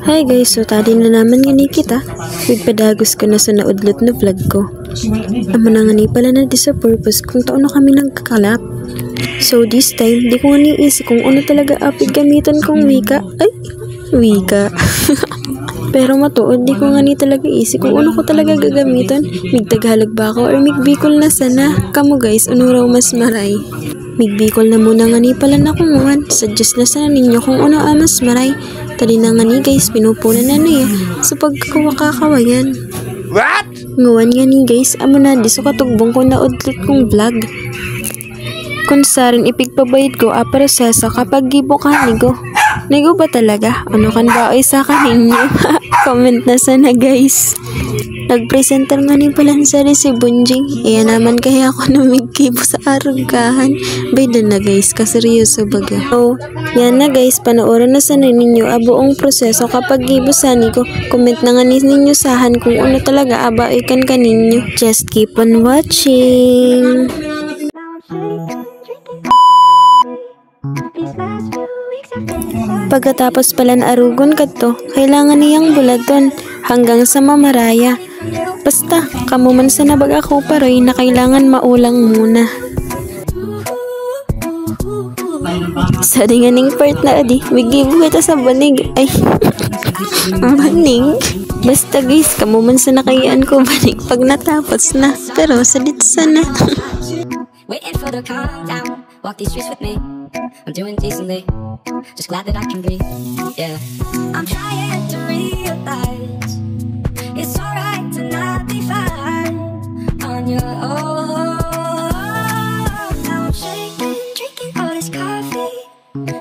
Hi guys, so tadi na naman nga ni kita. Pagpadagos ko na sa naudlot na vlog ko. Amo na nga ni pala na di sa purpose kung taon na kami nagkakalap. So this time, di ko nga niisip kung ano talaga apig gamitan kong wika. Ay, wika. Pero matuod, di ko nga ni talaga isip kung ano ko talaga gagamitan. Migtaghalag ba ako or migbikol na sana? Kamu guys, ano raw mas maray? Migbikol na muna nga ni pala na kunguhan. Suggest na sana ninyo kung ano mas maray. Tali na nga ni guys, pinupunan na niya. So pagkawakawayan. What? Nguwan nga ni guys, amo na di so katugbong ko na udlit kong vlog. Kung sarin ipigpabayad ko, proseso kapag gibo ka nigo. Nigo ba talaga? Ano kan ba ay sa kaninyo? Comment na sana guys. Nag-presenter nga ni Palansari si Bunjing. Iya naman kaya ako namigkibo sa arungkahan. Bayda na guys, kaseryoso baga. So, yan na guys, panoorin na sana ninyo buong proseso kapag gibo sani ko. Comment na nga ninyo sahan kung ano talaga ikan kaninyo. Just keep on watching. Pagkatapos pala na arugon kadto, kailangan niyang buladon hanggang sa mamaraya. Basta, kamuman sa nabag ako paroy na kailangan maulang muna. Sa dinganing part na adi, migibo kita sa banig. Ay, banig. Basta guys, kamuman sa nakayaan ko banig pag natapos na. Pero salit sana. Waiting for the countdown. Walk these streets with me. I'm doing decently. Just glad that I can breathe. Yeah. I'm trying to realize it's alright to not be fine on your own. Now I'm shaking, drinking all this coffee.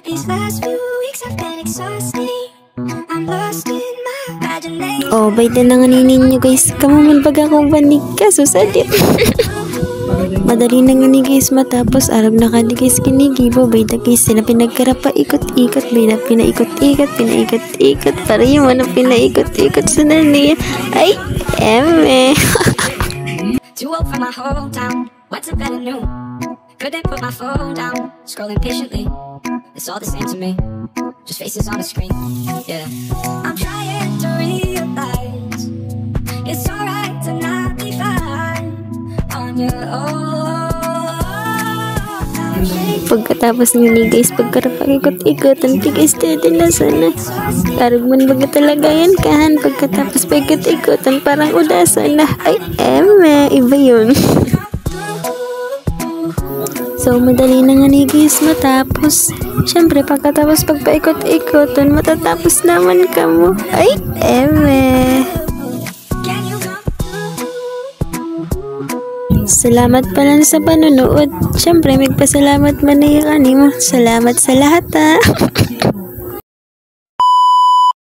These last few weeks have been exhausting. I'm lost in my imagination. Oh, bayda na nga ninyo guys. Kamuman pag ako banig ka, susadit. Madali na nga ni guys matapos arab na ka di guys kinigibo bayda guys sila pinagkarapa ikot-ikot bayda pinaikot-ikot para yung ano pinaikot-ikot sa naniya ay eme. Too old for my hometown, what's a better new? Couldn't put my phone down, scrolling patiently. It's all the same to me, just faces on a screen. Yeah, I'm trying to realize it's alright to not be fine on your own. Pagkatapos nga ni guys pagkarapag-ikot-ikotan guys steady na sana karag man baga talaga yan kahan pagkatapos pag-ikot-ikotan parang udasan na ay eme iba yun. So madali na nga ni guys matapos syempre pagkatapos pagpaikot-ikotan matatapos naman kamo ay eme. Salamat pala sa panonood. Siyempre, magpasalamat man na yung animo. Salamat sa lahat ha.